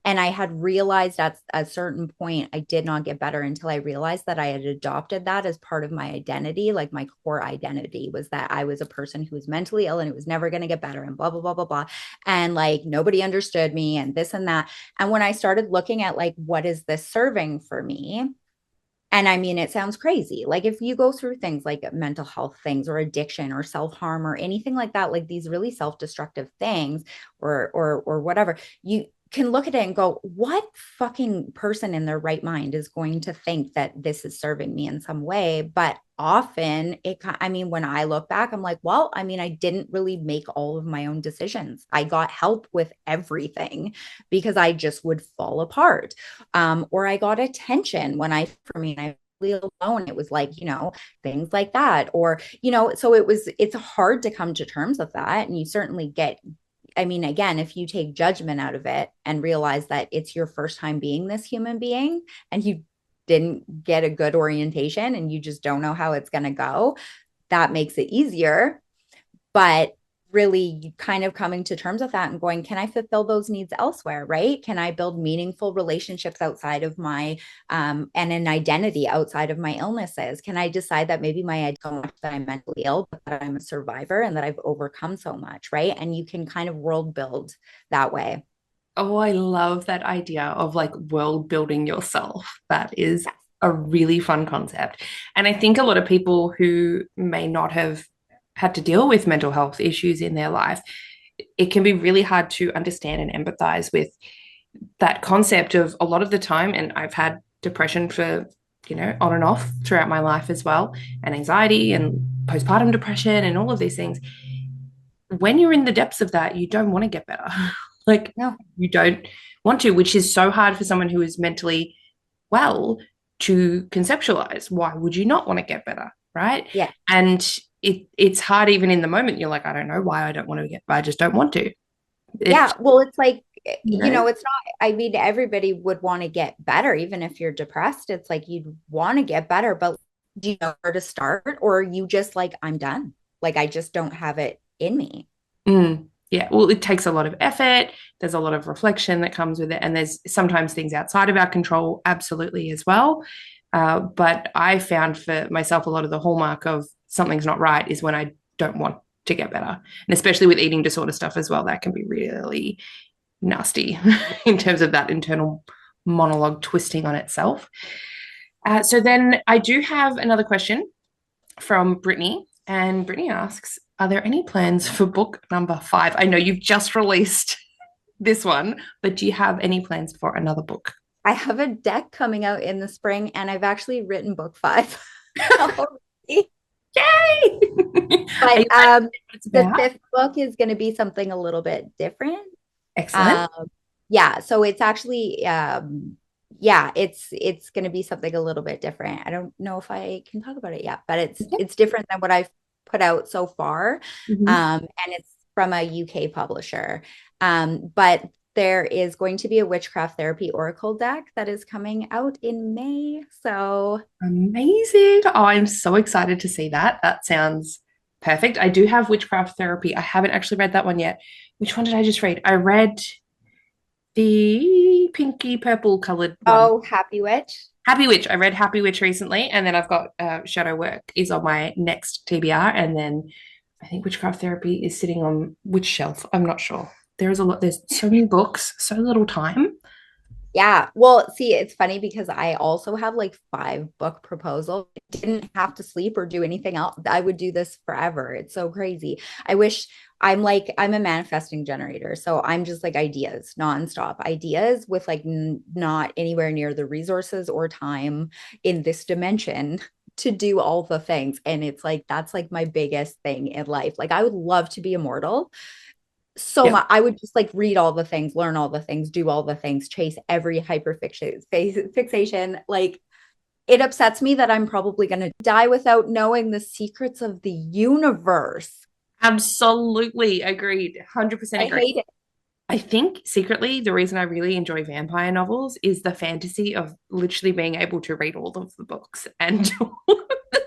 And I had realized at a certain point, I did not get better until I realized that I had adopted that as part of my identity. Like my core identity was that I was a person who was mentally ill and it was never going to get better and blah, blah, blah, blah, blah. And like nobody understood me and this and that. And when I started looking at like, what is this serving for me? And I mean, it sounds crazy. Like if you go through things like mental health things or addiction or self-harm or anything like that, like these really self-destructive things or whatever, you can look at it and go, what fucking person in their right mind is going to think that this is serving me in some way? But often I mean, when I look back, I'm like, well, I mean, I didn't really make all of my own decisions. I got help with everything because I just would fall apart. Or I got attention when for me, I alone, it was like, things like that. Or, so it's hard to come to terms with that. And you certainly get, I mean, again, if you take judgment out of it and realize that it's your first time being this human being and you didn't get a good orientation and you just don't know how it's going to go, that makes it easier. But really kind of coming to terms with that and going, can I fulfill those needs elsewhere? Right? Can I build meaningful relationships outside of my and an identity outside of my illnesses? Can I decide that maybe my identity so much that I'm mentally ill, but that I'm a survivor and that I've overcome so much, right? And you can kind of world build that way. Oh, I love that idea of like world building yourself. That is Yes. a really fun concept. And I think a lot of people who may not have had to deal with mental health issues in their life, it can be really hard to understand and empathize with that concept of a lot of the time. And I've had depression for, on and off throughout my life as well, and anxiety and postpartum depression and all of these things. When you're in the depths of that, you don't want to get better. Like, No. you don't want to, which is so hard for someone who is mentally well to conceptualize. Why would you not want to get better? Right. Yeah. And it's hard even in the moment. You're like, I don't know why I don't want to get, I just don't want to. Yeah. Well, it's like, You know? it's not, I mean, everybody would want to get better, even if you're depressed. It's like you'd want to get better, but do you know where to start? Or are you just like, I'm done? Like, I just don't have it in me. Yeah, well, it takes a lot of effort. There's a lot of reflection that comes with it. And there's sometimes things outside of our control, absolutely, as well. But I found for myself a lot of the hallmark of something's not right is when I don't want to get better. And especially with eating disorder stuff as well, that can be really nasty in terms of that internal monologue twisting on itself. So then I do have another question from Brittany. And Brittany asks, are there any plans for book number 5? I know you've just released this one, but do you have any plans for another book? I have a deck coming out in the spring, and I've actually written book 5 already. Yay! But the about? 5th book is going to be something a little bit different. Excellent. Um, yeah, so it's actually yeah, it's going to be something a little bit different. I don't know if I can talk about it yet, but Okay. it's different than what I've put out so far. Mhm. And it's from a UK publisher. But there is going to be a witchcraft therapy oracle deck that is coming out in May. So Amazing. Oh, I'm so excited to see that. That sounds perfect. I do have Witchcraft Therapy. I haven't actually read that one yet. Which one did I just read? I read the pinky purple colored one. oh, Happy Witch. Happy Witch. I read Happy Witch recently, and then I've got Shadow Work is on my next TBR, and then I think Witchcraft Therapy is sitting on which shelf? I'm not sure. There is a lot. There's so many books, so little time. Yeah. Well, see, it's funny because I also have like 5 book proposals. I didn't have to sleep or do anything else. I would do this forever. It's so crazy. I wish I'm a manifesting generator. So I'm just like ideas, nonstop ideas with like not anywhere near the resources or time in this dimension to do all the things. And it's like, that's like my biggest thing in life. Like I would love to be immortal so Yep. much. I would just like read all the things, learn all the things, do all the things, chase every fixation. Like it upsets me that I'm probably going to die without knowing the secrets of the universe. Absolutely agreed. 100% I agreed. hate it. I think secretly the reason I really enjoy vampire novels is the fantasy of literally being able to read all of the books and all of the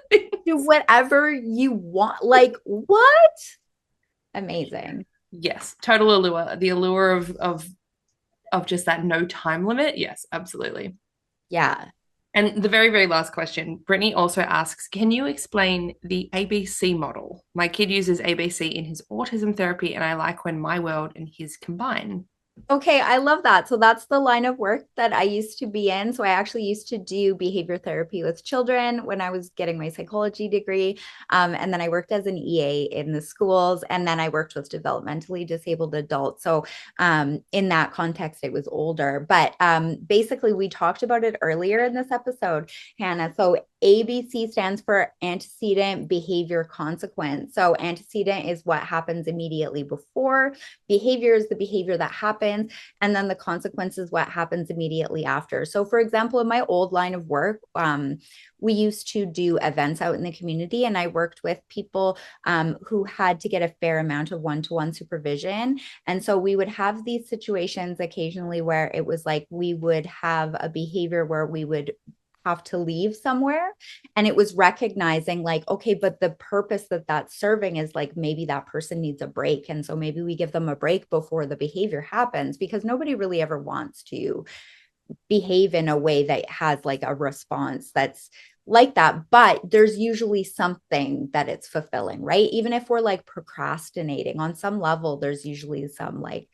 Do things. whatever you want. Like what? Amazing. Yes, total allure. The allure of just that no time limit. Yes, absolutely. Yeah. And the very, very last question, Brittany also asks, can you explain the ABC model? My kid uses ABC in his autism therapy, and I like when my world and his combine. Okay, I love that. So that's the line of work that I used to be in. So I actually used to do behavior therapy with children when I was getting my psychology degree. And then I worked as an EA in the schools, and then I worked with developmentally disabled adults. So in that context, it was older. But basically, we talked about it earlier in this episode, Hannah. So ABC stands for antecedent behavior consequence. So antecedent is what happens immediately before. Behavior is the behavior that happens, and then the consequence is what happens immediately after. So for example, in my old line of work, we used to do events out in the community, and I worked with people who had to get a fair amount of one-to-one supervision. And so we would have these situations occasionally where it was like we would have a behavior where we would have to leave somewhere. And it was recognizing like, okay, but the purpose that that's serving is like maybe that person needs a break. And so maybe we give them a break before the behavior happens, because nobody really ever wants to behave in a way that has like a response that's like that. But there's usually something that it's fulfilling, right? Even if we're like procrastinating on some level, there's usually some like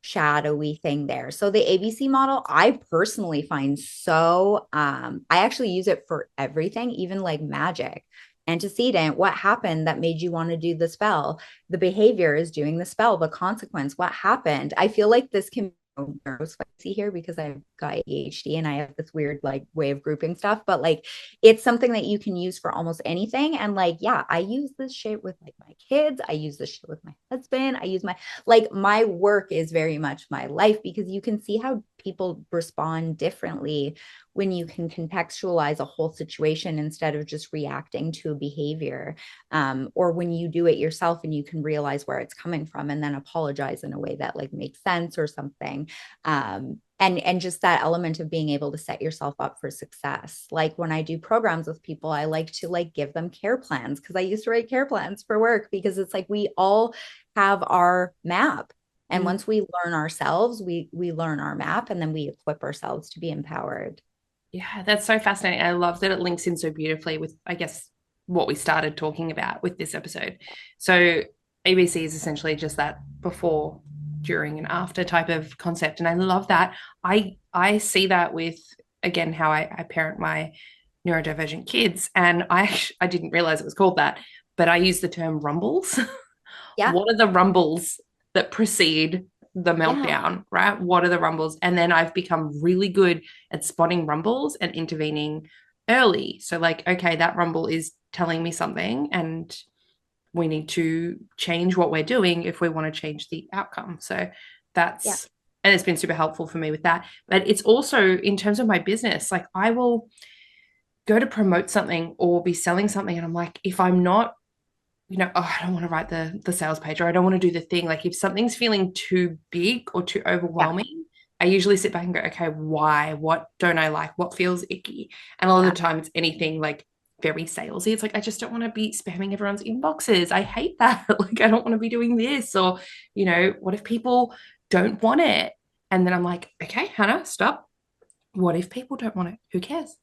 shadowy thing there. So the ABC model, I personally find so I actually use it for everything, even like magic. Antecedent, what happened that made you want to do the spell? The behavior is doing the spell. The consequence, what happened? I feel like this can neurospicy here because I've got ADHD and I have this weird like way of grouping stuff, but like it's something that you can use for almost anything. And like, yeah, I use this shit with like my kids. I use this shit with my husband. I use my work is very much my life, because you can see how people respond differently when you can contextualize a whole situation instead of just reacting to a behavior, or when you do it yourself and you can realize where it's coming from and then apologize in a way that like makes sense or something. And just that element of being able to set yourself up for success. Like when I do programs with people, I like to like give them care plans, because I used to write care plans for work, because it's like we all have our map. And once we learn ourselves, we learn our map, and then we equip ourselves to be empowered. Yeah, that's so fascinating. I love that it links in so beautifully with, I guess, what we started talking about with this episode. So ABC is essentially just that before, during, and after type of concept. And I love that. I see that with, again, how I parent my neurodivergent kids. And I didn't realize it was called that, but I use the term rumbles. Yeah. What are the rumbles that precede the Yeah. meltdown, right? What are the rumbles? And then I've become really good at spotting rumbles and intervening early. So, like, okay, that rumble is telling me something, and we need to change what we're doing if we want to change the outcome. So, Yeah. that's, and it's been super helpful for me with that. But it's also in terms of my business, like, I will go to promote something or be selling something, and I'm like, if I'm not, oh, I don't want to write the sales page, or I don't want to do the thing. Like if something's feeling too big or too Yeah. overwhelming, I usually sit back and go, okay, why? What don't I like? What feels icky? And a lot of Yeah. the time it's anything like very salesy. It's like, I just don't want to be spamming everyone's inboxes. I hate that. Like, I don't want to be doing this. Or, what if people don't want it? And then I'm like, okay, Hannah, stop. What if people don't want it? Who cares?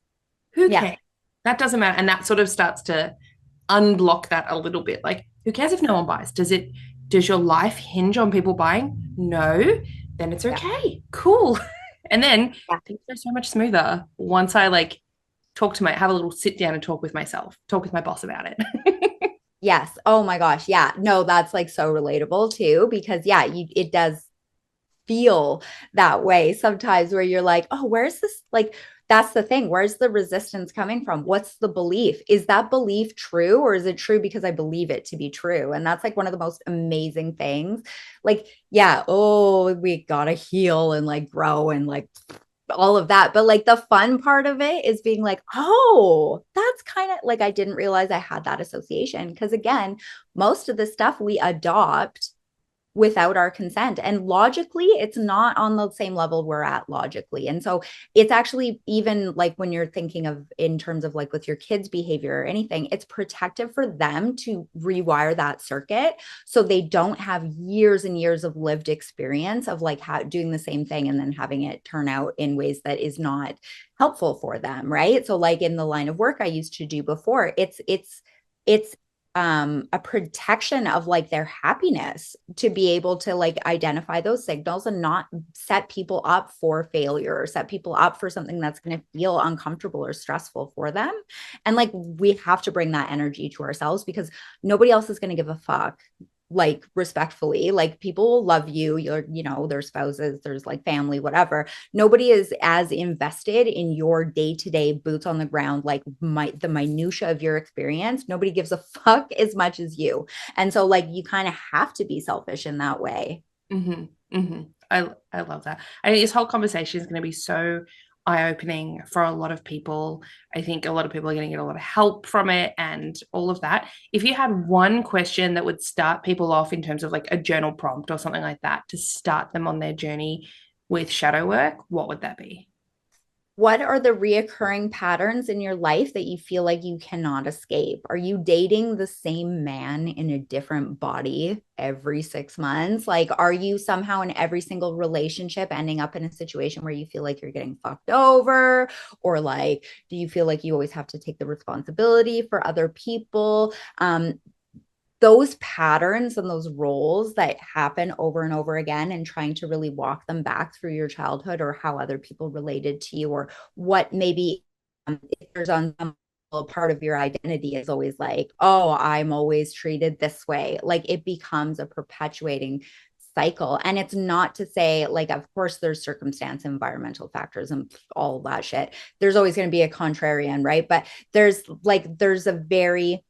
Who Yeah. cares? That doesn't matter. And that sort of starts to unblock that a little bit. Like, who cares if no one buys? Does your life hinge on people buying? No. Then it's Yeah. okay. Cool. And then Yeah. things are so much smoother once I like have a little sit down and talk with myself, talk with my boss about it. Yes. Oh my gosh. Yeah. No, that's like so relatable too, because yeah, it does feel that way sometimes, where you're like, oh, where's this? Like, that's the thing. Where's the resistance coming from? What's the belief? Is that belief true, or is it true because I believe it to be true? And that's like one of the most amazing things. Like, yeah, oh, we gotta heal and like grow and like all of that. But like the fun part of it is being like, oh, that's kind of like, I didn't realize I had that association. Because again, most of the stuff we adopt without our consent, and logically it's not on the same level we're at logically. And so it's actually, even like when you're thinking of in terms of like with your kids behavior or anything, it's protective for them to rewire that circuit, so they don't have years and years of lived experience of like doing the same thing and then having it turn out in ways that is not helpful for them, right? So like in the line of work I used to do before, it's a protection of like their happiness to be able to like identify those signals and not set people up for failure, or set people up for something that's going to feel uncomfortable or stressful for them. And like we have to bring that energy to ourselves, because nobody else is going to give a fuck, like respectfully. Like people will love you, their spouses, there's like family, whatever. Nobody is as invested in your day-to-day boots on the ground, like the minutia of your experience. Nobody gives a fuck as much as you. And so like you kind of have to be selfish in that way. Mm-hmm. Mm-hmm. I love that. I think this whole conversation is going to be so eye-opening for a lot of people. I think a lot of people are going to get a lot of help from it and all of that. If you had one question that would start people off in terms of like a journal prompt or something like that to start them on their journey with shadow work, what would that be? What are the reoccurring patterns in your life that you feel like you cannot escape? Are you dating the same man in a different body every 6 months? Like, are you somehow in every single relationship ending up in a situation where you feel like you're getting fucked over? Or like, do you feel like you always have to take the responsibility for other people? Those patterns and those roles that happen over and over again, and trying to really walk them back through your childhood, or how other people related to you, or what maybe if there's on some part of your identity is always like, oh, I'm always treated this way. Like it becomes a perpetuating cycle. And it's not to say, like, of course there's circumstance, environmental factors and all of that shit. There's always going to be a contrarian, right? But there's a very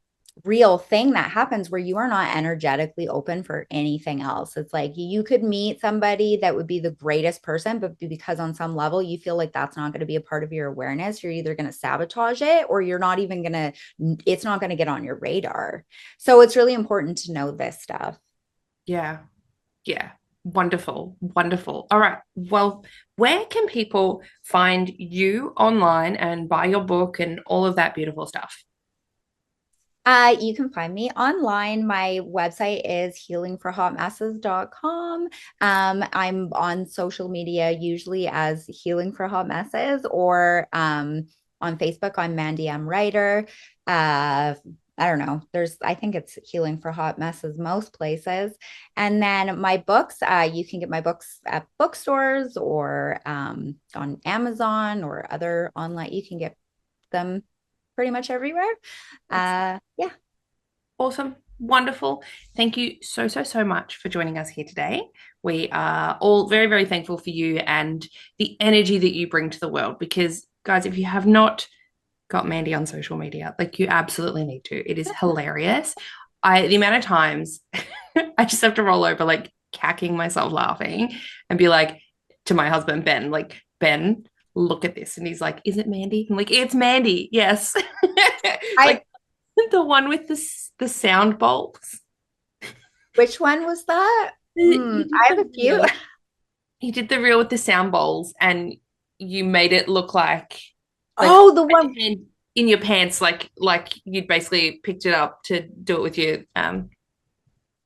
real thing that happens where you are not energetically open for anything else. It's like you could meet somebody that would be the greatest person, but because on some level you feel like that's not going to be a part of your awareness, you're either going to sabotage it, or you're not even going to, it's not going to get on your radar. So it's really important to know this stuff. Yeah. Yeah. Wonderful. Wonderful. All right. Well, where can people find you online and buy your book and all of that beautiful stuff? You can find me online. My website is healingforhotmesses.com. I'm on social media usually as Healing for Hot Messes, or on Facebook, I'm Mandi Em Writer. I don't know. I think it's Healing for Hot Messes most places. And then my books, you can get my books at bookstores, or on Amazon or other online. You can get them pretty much everywhere. Yeah. Awesome. Wonderful. Thank you so, so, so much for joining us here today. We are all very, very thankful for you and the energy that you bring to the world. Because, guys, if you have not got Mandi on social media, like you absolutely need to. It is hilarious. The amount of times I just have to roll over, like cacking myself laughing and be like to my husband, Ben, like, Ben, look at this. And he's like, is it Mandi? I'm like, it's Mandi. Yes. I Like the one with the sound bolts. Which one was that? I have a few. He did the reel with the sound bowls, and you made it look like Oh, the one. in your pants, like you'd basically picked it up to do it with your That's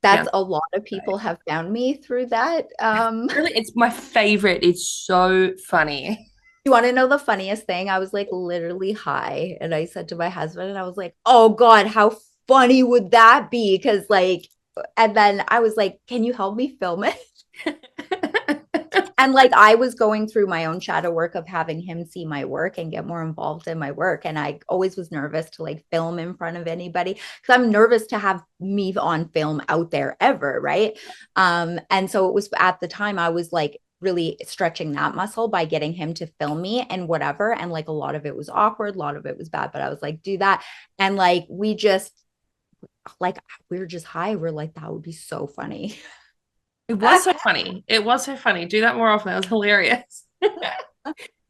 fiance. a lot of people have found me through that. Really, it's my favorite. It's so funny. You want to know the funniest thing? I was like literally high, and I said to my husband, and I was like, "Oh God, how funny would that be?" Because like, and then I was like, "Can you help me film it?" And like, I was going through my own shadow work of having him see my work and get more involved in my work, and I always was nervous to like film in front of anybody, because I'm nervous to have me on film out there ever, right? And so it was at the time I was like really stretching that muscle by getting him to film me and whatever. And like a lot of it was awkward, a lot of it was bad, but I was like, do that. And like we were just high. We're like, that would be so funny. It was so funny. It was so funny. Do that more often. That was hilarious.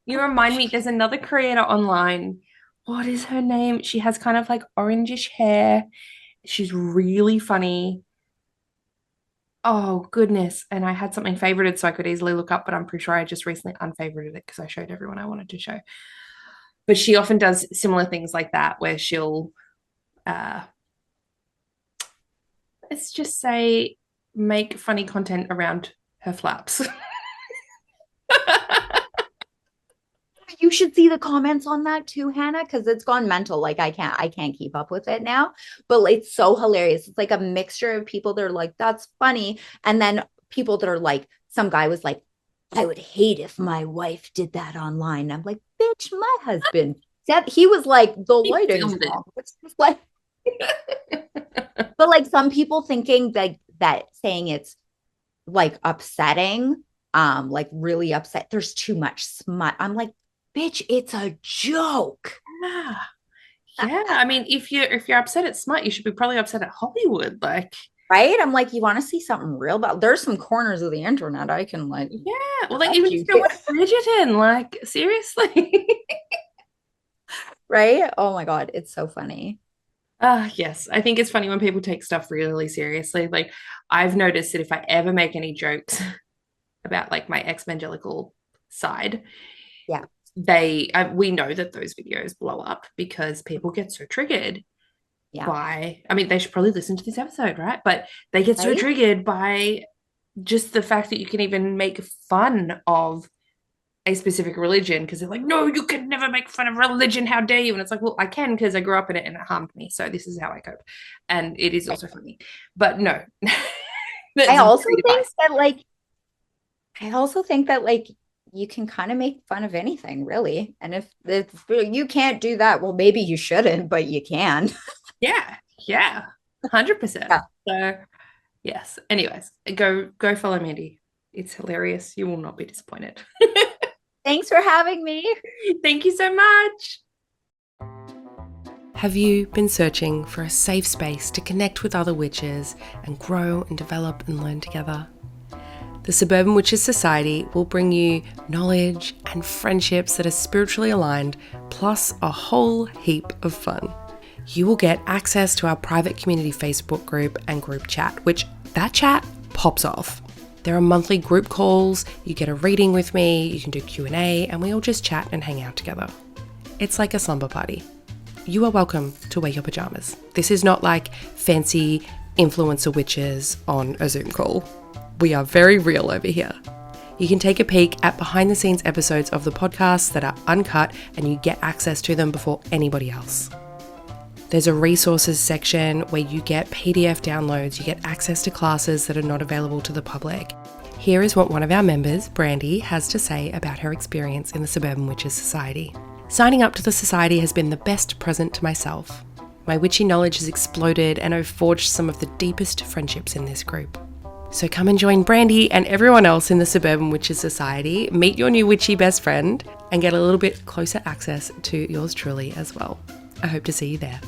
You remind me, there's another creator online. What is her name? She has kind of like orangish hair. She's really funny. Oh, goodness. And I had something favorited so I could easily look up, but I'm pretty sure I just recently unfavorited it because I showed everyone I wanted to show. But she often does similar things like that where she'll, uh, let's just say, make funny content around her flaps. You should see the comments on that too, Hannah, because it's gone mental. Like I can't keep up with it now. But it's so hilarious. It's like a mixture of people that are like, that's funny. And then people that are like, some guy was like, I would hate if my wife did that online. I'm like, bitch, my husband said, he was like, the He lighting's filmed it. wrong. It's just like, but like some people thinking that saying it's like upsetting, like really upset. There's too much smut. I'm like, bitch, it's a joke. Yeah. Yeah. I mean, if you're upset at smut, you should be probably upset at Hollywood. Like, Right? I'm like, you want to see something real? But there's some corners of the internet I can like yeah. Well, like even direct just you go to. watch Bridgerton. Like, seriously. Right? Oh my God, it's so funny. Yes. I think it's funny when people take stuff really seriously. Like, I've noticed that if I ever make any jokes about like my ex-vangelical side, Yeah. we know that those videos blow up because people get so triggered by, I mean, they should probably listen to this episode, right? But they get so triggered by just the fact that you can even make fun of a specific religion, because they're like, no, you can never make fun of religion, how dare you? And it's like, well, I can, because I grew up in it and it harmed me, so this is how I cope. And it is also funny, but no. I also think that like you can kind of make fun of anything, really. And if you can't do that, well, maybe you shouldn't, but you can. Yeah 100%. Yeah. So yes, anyways, go follow Mandi. It's hilarious. You will not be disappointed. Thanks for having me. Thank you so much. Have you been searching for a safe space to connect with other witches and grow and develop and learn together? The Suburban Witches Society will bring you knowledge and friendships that are spiritually aligned, plus a whole heap of fun. You will get access to our private community Facebook group and group chat, which that chat pops off. There are monthly group calls, you get a reading with me, you can do Q&A, and we all just chat and hang out together. It's like a slumber party. You are welcome to wear your pajamas. This is not like fancy influencer witches on a Zoom call. We are very real over here. You can take a peek at behind the scenes episodes of the podcast that are uncut, and you get access to them before anybody else. There's a resources section where you get PDF downloads, you get access to classes that are not available to the public. Here is what one of our members, Brandy, has to say about her experience in the Suburban Witches Society. Signing up to the society has been the best present to myself. My witchy knowledge has exploded and I've forged some of the deepest friendships in this group. So come and join Brandy and everyone else in the Suburban Witches Society, meet your new witchy best friend, and get a little bit closer access to yours truly as well. I hope to see you there.